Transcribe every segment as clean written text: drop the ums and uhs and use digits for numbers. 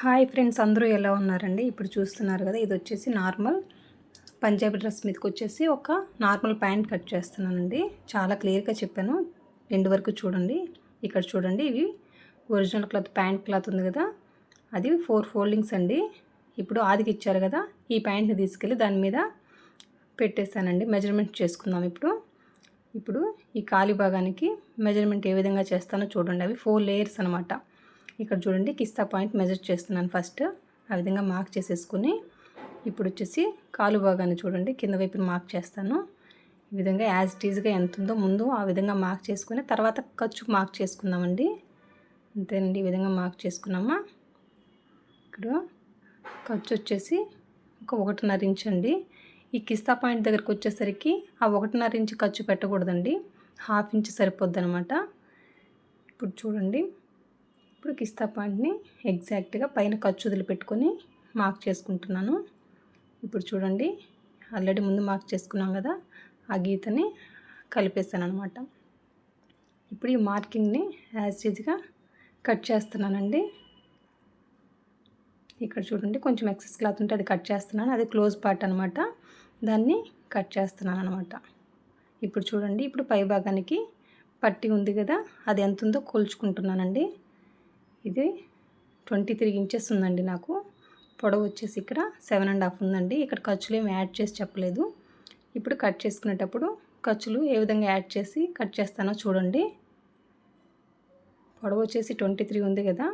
Hi friends, అందరూ ఎలా ఉన్నారండి? ఇప్పుడు చూస్తున్నారు కదా, ఇది వచ్చేసి నార్మల్ పంజాబీ డ్రెస్ మీదకి వచ్చేసి ఒక నార్మల్ ప్యాంట్ కట్ చేస్తున్నానండి. చాలా క్లియర్గా చెప్పాను, ఎండ్ వరకు చూడండి. ఇక్కడ చూడండి, ఇవి ఒరిజినల్ క్లాత్, ప్యాంట్ క్లాత్ ఉంది కదా, అది 4 ఫోల్డింగ్స్ అండి. ఇప్పుడు ఆదికి ఇచ్చారు కదా, ఈ ప్యాంట్ని తీసుకెళ్ళి దాని మీద పెట్టేస్తానండి. మెజర్మెంట్ చేసుకుందాం ఇప్పుడు ఈ కాలి భాగానికి మెజర్మెంట్ ఏ విధంగా చేస్తానో చూడండి. అవి 4 లేయర్స్ అనమాట. ఇక్కడ చూడండి, కిస్తా పాయింట్ మెజర్ చేస్తున్నాను ఫస్ట్. ఆ విధంగా మార్క్ చేసేసుకుని ఇప్పుడు వచ్చేసి కాలు భాగాన్ని చూడండి, కింద వైపున మార్క్ చేస్తాను. ఈ విధంగా యాజ్ ఇట్ ఈజ్గా ఎంత ఉందో ముందు ఆ విధంగా మార్క్ చేసుకుని తర్వాత ఖర్చు మార్క్ చేసుకుందామండి. అంతేనండి, ఈ విధంగా మార్క్ చేసుకున్నామా. ఇక్కడ ఖర్చు వచ్చేసి ఒక 1.5 ఇంచ్ అండి. ఈ కిస్తా పాయింట్ దగ్గరికి వచ్చేసరికి ఆ 1.5 ఇంచ్ ఖర్చు పెట్టకూడదండి, 1/2 ఇంచ్ సరిపోద్ది అనమాట. ఇప్పుడు చూడండి, ఇప్పుడు కిస్తా పాయింట్ని ఎగ్జాక్ట్గా పైన ఖర్చు వదిలిపెట్టుకొని మార్క్ చేసుకుంటున్నాను. ఇప్పుడు చూడండి, ఆల్రెడీ ముందు మార్క్ చేసుకున్నాం కదా, ఆ గీతని కలిపేస్తాను అనమాట. ఇప్పుడు ఈ మార్కింగ్ని యాజ్ ఈజ్గా కట్ చేస్తున్నానండి. ఇక్కడ చూడండి, కొంచెం ఎక్సెస్ క్లాత్ ఉంటే అది కట్ చేస్తున్నాను, అది క్లోజ్ పార్ట్ అనమాట, దాన్ని కట్ చేస్తున్నాను అనమాట. ఇప్పుడు చూడండి, ఇప్పుడు పై భాగానికి పట్టి ఉంది కదా, అది ఎంత ఉందో కొలుచుకుంటున్నానండి. ఇది 23 ఇంచెస్ ఉందండి నాకు. పొడవు వచ్చేసి ఇక్కడ 7.5 ఉందండి. ఇక్కడ ఖర్చులు ఏమి యాడ్ చేసి చెప్పలేదు. ఇప్పుడు కట్ చేసుకునేటప్పుడు ఖర్చులు ఏ విధంగా యాడ్ చేసి కట్ చేస్తానో చూడండి. పొడవు వచ్చేసి 23 ఉంది కదా,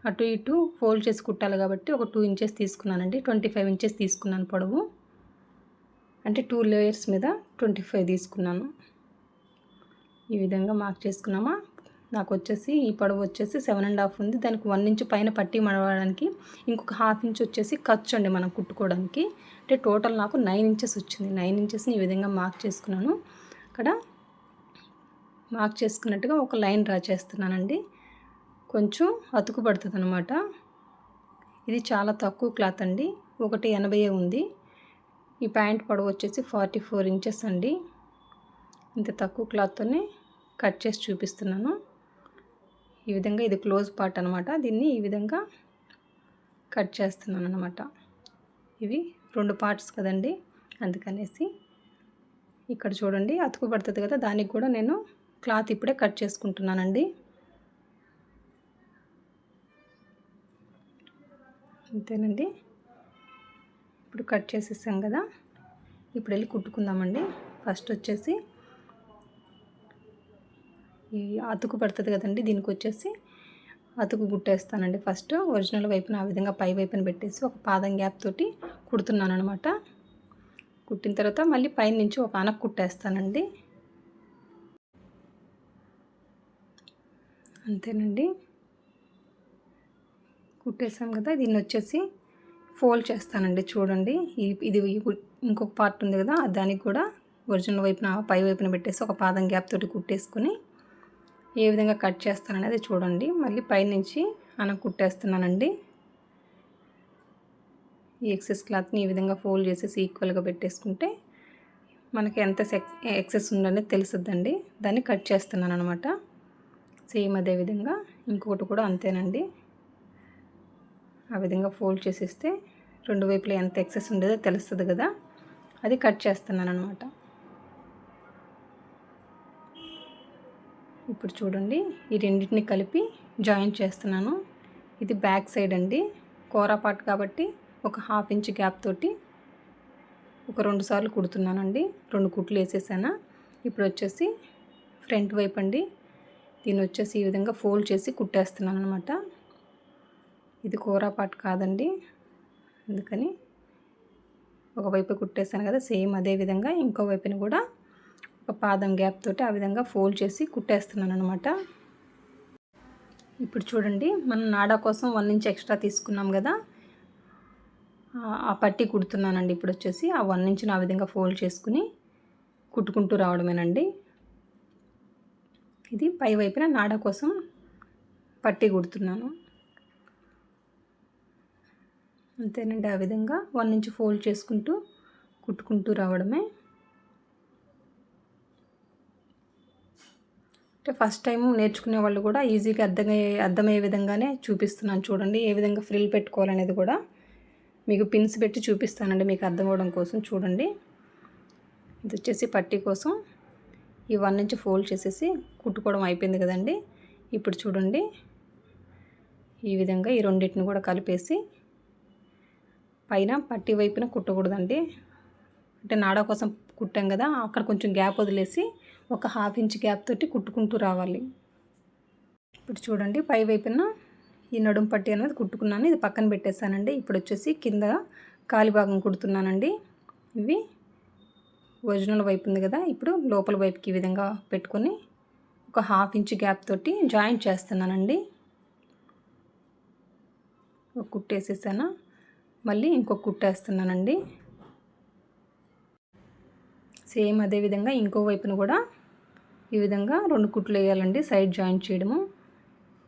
అటు ఇటు ఫోల్డ్ చేసి కుట్టాలి కాబట్టి ఒక 2 ఇంచెస్ తీసుకున్నానండి. 25 ఇంచెస్ తీసుకున్నాను పొడవు, అంటే 2 లేయర్స్ మీద 25 తీసుకున్నాను. ఈ విధంగా మార్క్ చేసుకున్నామా. నాకు వచ్చేసి ఈ పొడవు వచ్చేసి 7.5 ఉంది. దానికి 1 ఇంచ్ పైన పట్టి మడవడానికి ఇంకొక 1/2 ఇంచ్ వచ్చేసి ఖర్చు అండి మనం కుట్టుకోవడానికి. అంటే టోటల్ నాకు 9 ఇంచెస్ వచ్చింది. 9 ఇంచెస్ని ఈ విధంగా మార్క్ చేసుకున్నాను. అక్కడ మార్క్ చేసుకున్నట్టుగా ఒక లైన్ డ్రా చేస్తున్నానండి. కొంచెం అతుకు పడుతుంది అనమాట. ఇది చాలా తక్కువ క్లాత్ అండి, 1.80 ఉంది. ఈ ప్యాంట్ పొడవు వచ్చేసి 44 ఇంచెస్ అండి. ఇంత తక్కువ క్లాత్తోనే కట్ చేసి చూపిస్తున్నాను. ఈ విధంగా ఇది క్లోజ్ పార్ట్ అనమాట, దీన్ని ఈ విధంగా కట్ చేస్తున్నాను అనమాట. ఇవి 2 పార్ట్స్ కదండి, అందుకనేసి ఇక్కడ చూడండి అతుకు పడుతుంది కదా, దానికి కూడా నేను క్లాత్ ఇప్పుడే కట్ చేసుకుంటున్నానండి. అంతేనండి, ఇప్పుడు కట్ చేసేసాం కదా, ఇప్పుడు వెళ్ళి కుట్టుకుందామండి. ఫస్ట్ వచ్చేసి ఈ అతుకు పడుతుంది కదండి, దీనికి వచ్చేసి అతుకు కుట్టేస్తానండి. ఫస్ట్ ఒరిజినల్ వైపున ఆ విధంగా పై వైపున పెట్టేసి ఒక పాదం గ్యాప్ తోటి కుడుతున్నాను అనమాట. కుట్టిన తర్వాత మళ్ళీ పైన నుంచి ఒక ఆనకు కుట్టేస్తానండి. అంతేనండి, కుట్టేసాం కదా, దీన్ని వచ్చేసి ఫోల్డ్ చేస్తానండి. చూడండి, ఇది ఇంకొక పార్ట్ ఉంది కదా, దానికి కూడా ఒరిజినల్ వైపున పై వైపున పెట్టేసి ఒక పాదం గ్యాప్ తోటి కుట్టేసుకుని ఏ విధంగా కట్ చేస్తాననేది చూడండి. మళ్ళీ పైనుంచి కుట్టేస్తున్నానండి. ఈ ఎక్సెస్ క్లాత్ని ఈ విధంగా ఫోల్డ్ చేసేసి ఈక్వల్గా పెట్టేసుకుంటే మనకి ఎంత ఎక్సెస్ ఉందనేది తెలుస్తుందండి. దాన్ని కట్ చేస్తున్నాను అనమాట. సేమ్ అదే విధంగా ఇంకొకటి కూడా అంతేనండి. ఆ విధంగా ఫోల్డ్ చేసేస్తే 2 వైపులా ఎంత ఎక్సెస్ ఉండేదో తెలుస్తుంది కదా, అది కట్ చేస్తున్నాను అనమాట. ఇప్పుడు చూడండి, ఈ రెండింటిని కలిపి జాయిన్ చేస్తున్నాను. ఇది బ్యాక్ సైడ్ అండి, కోరా పార్ట్ కాబట్టి ఒక 1/2 ఇంచ్ గ్యాప్ తోటి ఒక 2 సార్లు కుడుతున్నానండి. 2 కుట్లు వేసేసాను. ఇప్పుడు వచ్చేసి ఫ్రంట్ వైపు అండి, దీన్ని వచ్చేసి ఈ విధంగా ఫోల్డ్ చేసి కుట్టేస్తున్నాను అనమాట. ఇది కోరా పార్ట్ కాదండి, అందుకని ఒకవైపు కుట్టేసాను కదా, సేమ్ అదే విధంగా ఇంకో వైపుని కూడా ఒక పాదం గ్యాప్ తోటి ఆ విధంగా ఫోల్డ్ చేసి కుట్టేస్తున్నాను అనమాట. ఇప్పుడు చూడండి, మనం నాడా కోసం 1 ఇంచ్ ఎక్స్ట్రా తీసుకున్నాం కదా, ఆ పట్టి కుడుతున్నానండి. ఇప్పుడు వచ్చేసి ఆ 1 ఇంచ్ని ఆ విధంగా ఫోల్డ్ చేసుకుని కుట్టుకుంటూ రావడమేనండి. ఇది పై వైపున నాడా కోసం పట్టి కుడుతున్నాను. అంతేనండి, ఆ విధంగా 1 ఇంచ్ ఫోల్డ్ చేసుకుంటూ కుట్టుకుంటూ రావడమే. అంటే ఫస్ట్ టైం నేర్చుకునే వాళ్ళు కూడా ఈజీగా అర్థమయ్యే విధంగానే చూపిస్తున్నాను చూడండి. ఏ విధంగా ఫ్రిల్ పెట్టుకోవాలనేది కూడా మీకు పిన్స్ పెట్టి చూపిస్తానండి మీకు అర్థం అవ్వడం కోసం. చూడండి, ఇది వచ్చేసి పట్టీ కోసం ఈ 1 ఇంచ్ ఫోల్డ్ చేసేసి కుట్టుకోవడం అయిపోయింది కదండి. ఇప్పుడు చూడండి, ఈ విధంగా ఈ రెండింటిని కూడా కలిపేసి పైన పట్టీ వైపున కుట్టకూడదండి. అంటే నాడా కోసం కుట్టాం కదా, అక్కడ కొంచెం గ్యాప్ వదిలేసి ఒక 1/2 ఇంచ్ గ్యాప్ తోటి కుట్టుకుంటూ రావాలి. ఇప్పుడు చూడండి, పై వైపున ఈ నడుం పట్టీ అనేది కుట్టుకున్నాను. ఇది పక్కన పెట్టేశానండి. ఇప్పుడు వచ్చేసి కింద కాలి భాగం కుడుతున్నానండి. ఇవి ఒరిజినల్ వైపు ఉంది కదా, ఇప్పుడు లోపల వైపుకి ఈ విధంగా పెట్టుకొని ఒక 1/2 ఇంచ్ గ్యాప్ తోటి జాయింట్ చేస్తున్నానండి. ఒక కుట్టేసేసాను, మళ్ళీ ఇంకొక కుట్టేస్తున్నానండి. సేమ్ అదే విధంగా ఇంకో వైపున కూడా ఈ విధంగా 2 కుట్లు వేయాలండి, సైడ్ జాయింట్ చేయడము.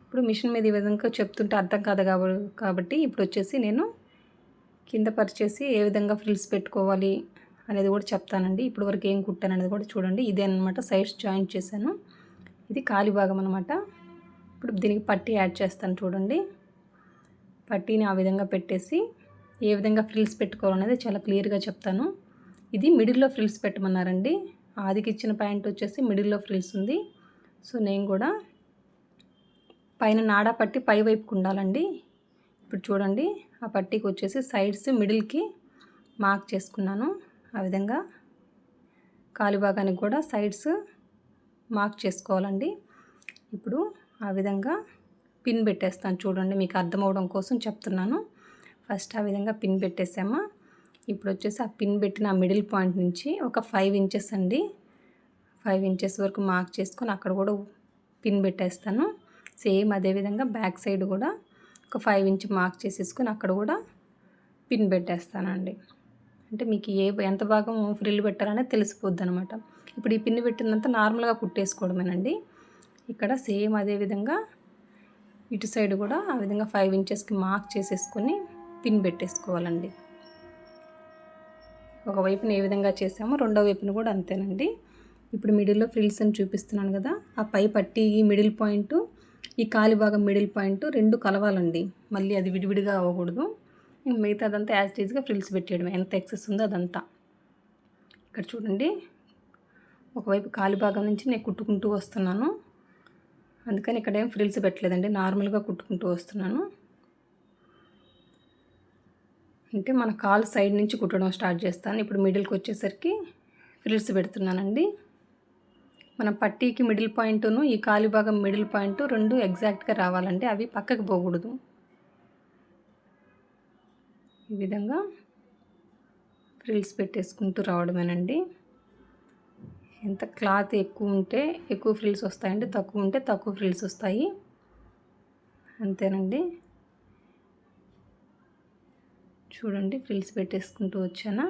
ఇప్పుడు మిషన్ మీద ఈ విధంగా చెప్తుంటే అర్థం కాదు కాబట్టి ఇప్పుడు వచ్చేసి నేను కింద పరిచేసి ఏ విధంగా ఫ్రిల్స్ పెట్టుకోవాలి అనేది కూడా చెప్తానండి. ఇప్పుడు వరకు ఏం కుట్టాను అనేది కూడా చూడండి. ఇదే అనమాట, సైడ్స్ జాయింట్ చేశాను. ఇది కాలి భాగం అనమాట. ఇప్పుడు దీనికి పట్టీ యాడ్ చేస్తాను చూడండి. పట్టీని ఆ విధంగా పెట్టేసి ఏ విధంగా ఫ్రిల్స్ పెట్టుకోవాలనేది చాలా క్లియర్గా చెప్తాను. ఇది మిడిల్లో ఫ్రిల్స్ పెట్టమన్నారండి. ఆదికి ఇచ్చిన ప్యాంట్ వచ్చేసి మిడిల్లో ఫ్రిల్స్ ఉంది. సో నేను కూడా పైన నాడా పట్టి పై వైపుకు ఉండాలండి. ఇప్పుడు చూడండి, ఆ పట్టీకి వచ్చేసి సైడ్స్ మిడిల్కి మార్క్ చేసుకున్నాను. ఆ విధంగా కాలి భాగానికి కూడా సైడ్స్ మార్క్ చేసుకోవాలండి. ఇప్పుడు ఆ విధంగా పిన్ పెట్టేస్తాను చూడండి, మీకు అర్థం అవడం కోసం చెప్తున్నాను. ఫస్ట్ ఆ విధంగా పిన్ పెట్టేసామా. ఇప్పుడు వచ్చేసి ఆ పిన్ పెట్టిన మిడిల్ పాయింట్ నుంచి ఒక 5 ఇంచెస్ అండి, 5 ఇంచెస్ వరకు మార్క్ చేసుకొని అక్కడ కూడా పిన్ పెట్టేస్తాను. సేమ్ అదేవిధంగా బ్యాక్ సైడ్ కూడా ఒక 5 ఇంచ్ మార్క్ చేసేసుకొని అక్కడ కూడా పిన్ పెట్టేస్తానండి. అంటే మీకు ఎంత భాగం ఫ్రిల్ పెట్టాలనేది తెలిసిపోద్ది అనమాట. ఇప్పుడు ఈ పిన్ పెట్టినంత నార్మల్గా కుట్టేసుకోవడమేనండి. ఇక్కడ సేమ్ అదేవిధంగా ఇటు సైడ్ కూడా ఆ విధంగా 5 ఇంచెస్కి మార్క్ చేసేసుకొని పిన్ పెట్టేసుకోవాలండి. ఒకవైపున ఏ విధంగా చేసామో రెండో వైపున కూడా అంతేనండి. ఇప్పుడు మిడిల్లో ఫ్రిల్స్ అని చూపిస్తున్నాను కదా, ఆ పై పట్టి ఈ మిడిల్ పాయింట్, ఈ కాలి భాగం మిడిల్ పాయింట్ 2 కలవాలండి. మళ్ళీ అది విడివిడిగా అవ్వకూడదు. మిగతా అదంతా యాజ్ ఈజ్గా ఫ్రిల్స్ పెట్టేయడం, ఎంత ఎక్సెస్ ఉందో అదంతా. ఇక్కడ చూడండి, ఒకవైపు కాలి భాగం నుంచి నేను కుట్టుకుంటూ వస్తున్నాను. అందుకని ఇక్కడ ఏం ఫ్రిల్స్ పెట్టలేదండి, నార్మల్గా కుట్టుకుంటూ వస్తున్నాను. అంటే మన కాలు సైడ్ నుంచి కుట్టడం స్టార్ట్ చేస్తాను. ఇప్పుడు మిడిల్కి వచ్చేసరికి ఫ్రిల్స్ పెడుతున్నానండి. మన పట్టీకి మిడిల్ పాయింట్ను ఈ కాలి భాగం మిడిల్ పాయింట్ 2 ఎగ్జాక్ట్గా రావాలండి, అవి పక్కకి పోకూడదు. ఈ విధంగా ఫ్రిల్స్ పెట్టేసుకుంటూ రావడమేనండి. ఎంత క్లాత్ ఎక్కువ ఉంటే ఎక్కువ ఫ్రిల్స్ వస్తాయండి, తక్కువ ఉంటే తక్కువ ఫ్రిల్స్ వస్తాయి, అంతేనండి. చూడండి, ఫ్రిల్స్ పెట్టేసుకుంటూ వచ్చానా.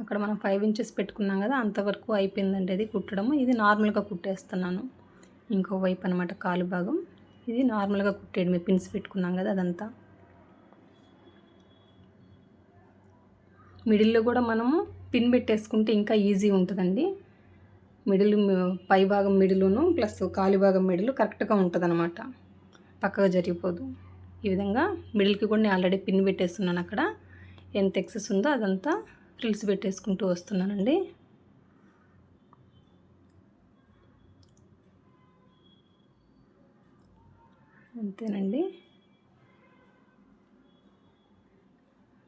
అక్కడ మనం 5 ఇంచెస్ పెట్టుకున్నాం కదా, అంతవరకు అయిపోయిందండి అది కుట్టడము. ఇది నార్మల్గా కుట్టేస్తున్నాను ఇంకో వైపు అనమాట, కాలు భాగం. ఇది నార్మల్గా కుట్టేయడమే, పిన్స్ పెట్టుకున్నాం కదా అదంతా. మిడిల్లో కూడా మనము పిన్ పెట్టేసుకుంటే ఇంకా ఈజీ ఉంటుందండి. మిడిల్ పై భాగం మిడిలును ప్లస్ కాలి భాగం మిడిల్ కరెక్ట్గా ఉంటుంది అనమాట, పక్కగా జరిగిపోదు. ఈ విధంగా మిడిల్కి కూడా నేను ఆల్రెడీ పిన్ పెట్టేస్తున్నాను. అక్కడ ఎంత ఎక్సెస్ ఉందో అదంతా ఫ్రిల్స్ పెట్టేసుకుంటూ వస్తున్నానండి. అంతేనండి.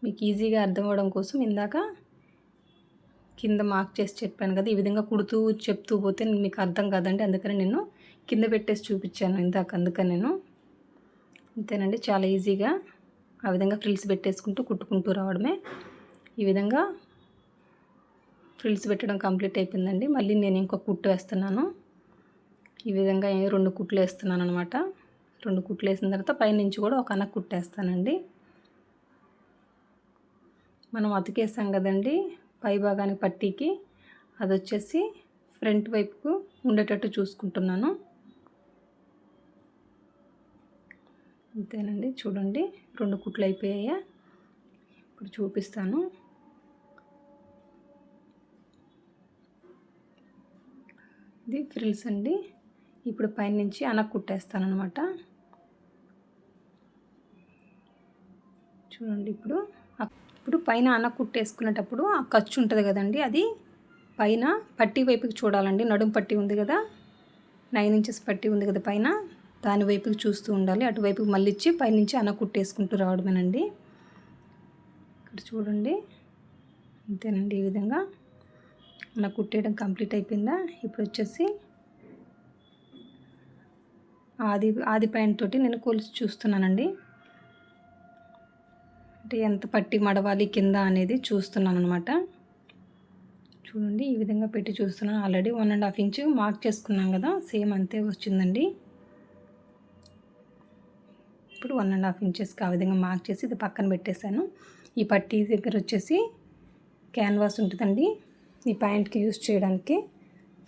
మీకు ఈజీగా అర్థం అవ్వడం కోసం ఇందాక కింద మార్క్ చేసి చెప్పాను కదా, ఈ విధంగా కుడుతూ చెప్తూ పోతే మీకు అర్థం కాదండి, అందుకని నేను కింద పెట్టేసి చూపించాను ఇందాక, అందుకని నేను. అంతేనండి, చాలా ఈజీగా ఆ విధంగా ఫ్రిల్స్ పెట్టేసుకుంటూ కుట్టుకుంటూ రావడమే. ఈ విధంగా ఫ్రిల్స్ పెట్టడం కంప్లీట్ అయిపోయిందండి. మళ్ళీ నేను ఇంకొక కుట్టు వేస్తున్నాను. ఈ విధంగా 2 కుట్లు వేస్తున్నాను అనమాట. 2 కుట్లు వేసిన తర్వాత పైనుంచి కూడా ఒక అనక కుట్టేస్తానండి. మనం అతికేసాం కదండి పై భాగానికి పట్టీకి, అది వచ్చేసి ఫ్రంట్ వైపుకు ఉండేటట్టు చూసుకుంటున్నాను. అంతేనండి, చూడండి 2 కుట్లు అయిపోయాయా. ఇప్పుడు చూపిస్తాను. ఇది ఫ్రిల్స్ అండి. ఇప్పుడు పైనుంచి అనకు కుట్టేస్తానన్నమాట. చూడండి ఇప్పుడు పైన అనకు కుట్టేసుకునేటప్పుడు ఆ ఖర్చు ఉంటుంది కదండి, అది పైన పట్టీ వైపుకి చూడాలండి. నడుము పట్టీ ఉంది కదా, 9 ఇంచెస్ పట్టీ ఉంది కదా పైన, దాని వైపుకి చూస్తూ ఉండాలి. అటువైపుకి మళ్ళీ ఇచ్చి పైనుంచి అనకు కుట్టేసుకుంటూ రావడమేనండి. ఇక్కడ చూడండి, అంతేనండి. ఈ విధంగా అనకు కుట్టేయడం కంప్లీట్ అయిపోయిందా. ఇప్పుడు వచ్చేసి ఆది పాయింట్ తోటి నేను కొలిచి చూస్తున్నానండి. అంటే ఎంత పట్టి మడవాలి కింద అనేది చూస్తున్నాను అనమాట. చూడండి, ఈ విధంగా పెట్టి చూస్తున్నాను. ఆల్రెడీ 1.5 ఇంచ్ మార్క్ చేసుకున్నాం కదా, సేమ్ అంతే వచ్చిందండి. ఇప్పుడు 1.5 ఇంచెస్కి ఆ విధంగా మార్క్ చేసి ఇది పక్కన పెట్టేశాను. ఈ పట్టీ దగ్గర వచ్చేసి క్యాన్వాస్ ఉంటుందండి. ఈ ప్యాంట్కి యూస్ చేయడానికి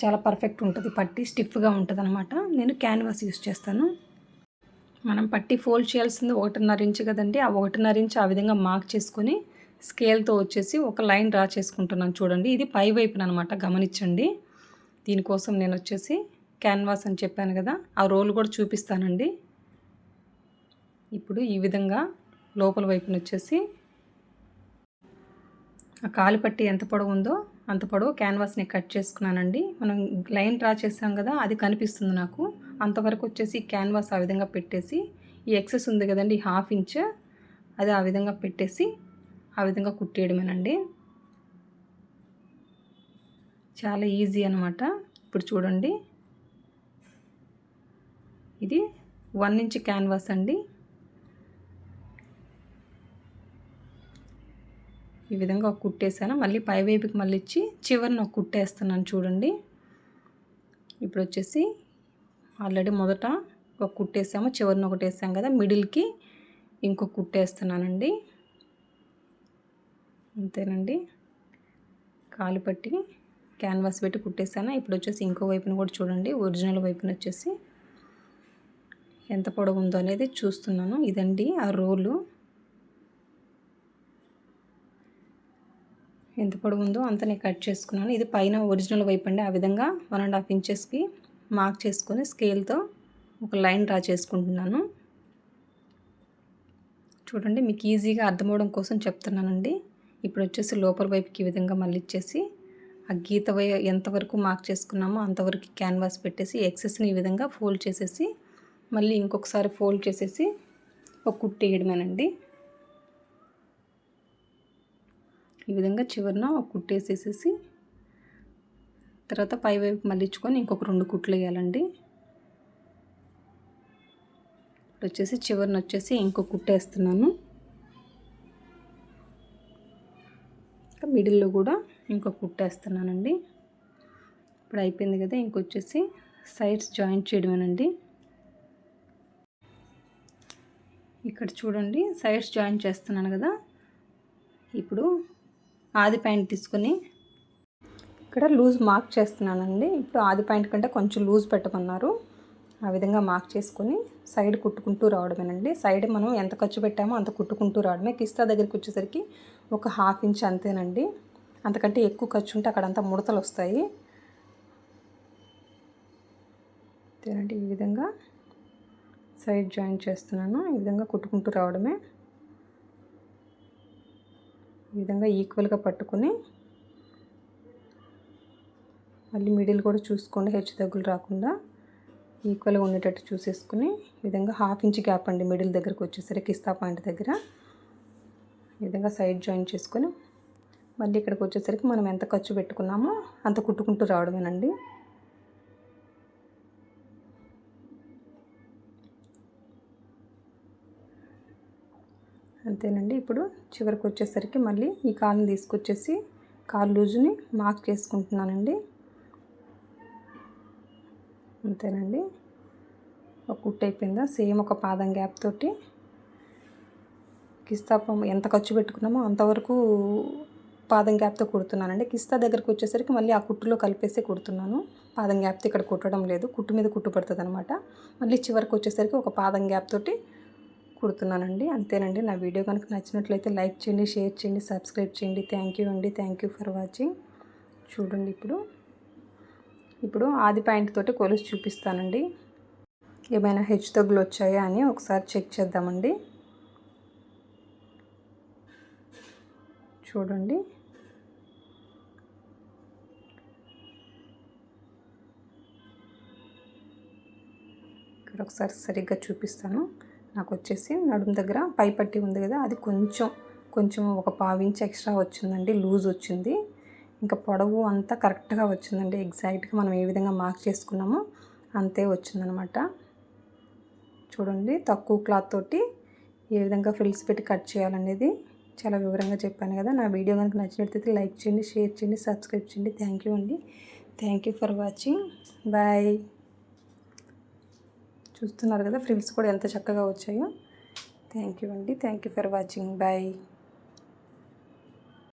చాలా పర్ఫెక్ట్ ఉంటుంది. పట్టీ స్టిఫ్గా ఉంటుంది అనమాట. నేను క్యాన్వాస్ యూస్ చేస్తాను. మనం పట్టీ ఫోల్డ్ చేయాల్సింది 1.5 ఇంచ్ కదండి. ఆ 1.5 ఇంచ్ ఆ విధంగా మార్క్ చేసుకొని స్కేల్తో వచ్చేసి ఒక లైన్ డ్రా చేసుకుంటున్నాను. చూడండి, ఇది పై వైపున అనమాట, గమనించండి. దీనికోసం నేను వచ్చేసి క్యాన్వాస్ అని చెప్పాను కదా, ఆ రోల్ కూడా చూపిస్తానండి. ఇప్పుడు ఈ విధంగా లోపల వైపున వచ్చేసి ఆ కాలు పట్టి ఎంత పొడవు ఉందో అంత పొడవు క్యాన్వాస్ని కట్ చేసుకున్నానండి. మనం లైన్ డ్రా చేసాం కదా, అది కనిపిస్తుంది నాకు. అంతవరకు వచ్చేసి క్యాన్వాస్ ఆ విధంగా పెట్టేసి, ఈ ఎక్సెస్ ఉంది కదండి, ఈ 1/2 ఇంచ్ అది ఆ విధంగా పెట్టేసి ఆ విధంగా కుట్టేయడమేనండి. చాలా ఈజీ అనమాట. ఇప్పుడు చూడండి, ఇది 1 ఇంచ్ క్యాన్వాస్ అండి. ఈ విధంగా ఒక కుట్టేసాను. మళ్ళీ పై వైపుకి మళ్ళీ ఇచ్చి చివరిని ఒక కుట్టేస్తున్నాను. చూడండి, ఇప్పుడు వచ్చేసి ఆల్రెడీ మొదట ఒక కుట్టేసాము, చివరిని ఒకటి వేసాం కదా, మిడిల్కి ఇంకొక కుట్టేస్తున్నానండి. అంతేనండి. కాలు పట్టి క్యాన్వాస్ పెట్టి కుట్టేసాను. ఇప్పుడు వచ్చేసి ఇంకో వైపున కూడా చూడండి, ఒరిజినల్ వైపున వచ్చేసి ఎంత పొడవు ఉందో అనేది చూస్తున్నాను. ఇదండి ఆ రోలు, ఎంత పొడవు ఉందో అంత నేను కట్ చేసుకున్నాను. ఇది పైన ఒరిజినల్ వైపు అండి. ఆ విధంగా 1.5 ఇంచెస్కి మార్క్ చేసుకొని స్కేల్తో ఒక లైన్ డ్రా చేసుకుంటున్నాను. చూడండి, మీకు ఈజీగా అర్థమవడం కోసం చెప్తున్నానండి. ఇప్పుడు వచ్చేసి లోపల వైపుకి ఈ విధంగా మళ్ళీ ఇచ్చేసి ఆ గీత ఎంతవరకు మార్క్ చేసుకున్నామో అంతవరకు క్యాన్వాస్ పెట్టేసి ఎక్సెస్ని ఈ విధంగా ఫోల్డ్ చేసేసి మళ్ళీ ఇంకొకసారి ఫోల్డ్ చేసేసి ఒక కుట్టు వేయడమేనండి. ఈ విధంగా చివరిన ఒక కుట్టేసేసి తర్వాత పై వైపు మళ్ళించుకొని ఇంకొక 2 కుట్లు వేయాలండి. ఇప్పుడు వచ్చేసి చివరిన వచ్చేసి ఇంకొక కుట్టేస్తున్నాను. మిడిల్లో కూడా ఇంకొక కుట్టేస్తున్నానండి. ఇప్పుడు అయిపోయింది కదా, ఇంకొచ్చేసి సైడ్స్ జాయింట్ చేయడమేనండి. ఇక్కడ చూడండి, సైడ్స్ జాయింట్ చేస్తున్నాను కదా. ఇప్పుడు ఆది పాయింట్ తీసుకొని ఇక్కడ లూజ్ మార్క్ చేస్తున్నానండి. ఇప్పుడు ఆది పాయింట్ కంటే కొంచెం లూజ్ పెట్టమన్నారు. ఆ విధంగా మార్క్ చేసుకొని సైడ్ కుట్టుకుంటూ రావడమేనండి. సైడ్ మనం ఎంత ఖర్చు పెట్టామో అంత కుట్టుకుంటూ రావడమే. కిస్తా దగ్గరికి వచ్చేసరికి ఒక 1/2 ఇంచ్ అంతేనండి. అంతకంటే ఎక్కువ ఖర్చు ఉంటే అక్కడంతా ముడతలు వస్తాయి. అంతేనండి. ఈ విధంగా సైడ్ జాయింట్ చేస్తున్నాను. ఈ విధంగా కుట్టుకుంటూ రావడమే. ఈ విధంగా ఈక్వల్గా పట్టుకొని మళ్ళీ మిడిల్ కూడా చూసుకోండి, హెచ్చు తగ్గులు రాకుండా ఈక్వల్గా ఉండేటట్టు చూసేసుకుని ఈ విధంగా 1/2 ఇంచ్ గ్యాప్ అండి మిడిల్ దగ్గరకు వచ్చేసరికి కిస్తా పాయింట్ దగ్గర. ఈ విధంగా సైడ్ జాయిన్ చేసుకొని మళ్ళీ ఇక్కడికి వచ్చేసరికి మనం ఎంత ఖర్చు పెట్టుకున్నామో అంత కుట్టుకుంటూ రావడమేనండి. అంతేనండి. ఇప్పుడు చివరికి వచ్చేసరికి మళ్ళీ ఈ కాలుని తీసుకొచ్చేసి కాలు లూజుని మార్క్ చేసుకుంటున్నానండి. అంతేనండి. ఒక కుట్టు అయిపోయిందా. సేమ్ ఒక పాదం గ్యాప్ తోటి కిస్తా ఎంత ఖర్చు పెట్టుకున్నామో అంతవరకు పాదం గ్యాప్తో కుడుతున్నానండి. కిస్తా దగ్గరకు వచ్చేసరికి మళ్ళీ ఆ కుట్టులో కలిపేసి కుడుతున్నాను. పాదం గ్యాప్తో ఇక్కడ కుట్టడం లేదు, కుట్టు మీద కుట్టు పడుతుంది అనమాట. మళ్ళీ చివరికి వచ్చేసరికి ఒక పాదం గ్యాప్ తోటి కుడుతున్నానండి. అంతేనండి. నా వీడియో కనుక నచ్చినట్లయితే లైక్ చేయండి, షేర్ చేయండి, సబ్స్క్రైబ్ చేయండి. థ్యాంక్ యూ అండి. Thank you for watching. చూడండి, ఇప్పుడు ఇప్పుడు ఆది పాయింట్ తోటి కొలిసి చూపిస్తానండి. ఏమైనా హెచ్చుతగ్గులు వచ్చాయా అని ఒకసారి చెక్ చేద్దామండి. చూడండి, ఇక్కడ ఒకసారి సరిగ్గా చూపిస్తాను. నాకు వచ్చేసి నడుము దగ్గర పైపట్టి ఉంది కదా, అది కొంచెం ఒక 1/2 ఇంచ్ ఎక్స్ట్రా వచ్చిందండి, లూజ్ వచ్చింది. ఇంకా పొడవు అంతా కరెక్ట్గా వచ్చిందండి, ఎగ్జాక్ట్గా మనం ఏ విధంగా మార్క్ చేసుకున్నామో అంతే వచ్చిందనమాట. చూడండి, తక్కువ క్లాత్ తోటి ఏ విధంగా ఫ్రిల్స్ పెట్టి కట్ చేయాలనేది చాలా వివరంగా చెప్పాను కదా. నా వీడియో కనుక నచ్చినట్లయితే లైక్ చేయండి, షేర్ చేయండి, సబ్స్క్రైబ్ చేయండి. థ్యాంక్ యూ అండి. Thank you for watching. Bye. చూస్తున్నారు కదా ఫ్రిల్స్ కూడా ఎంత చక్కగా వచ్చాయో. థ్యాంక్ యూ అండి. Thank you for watching. Bye.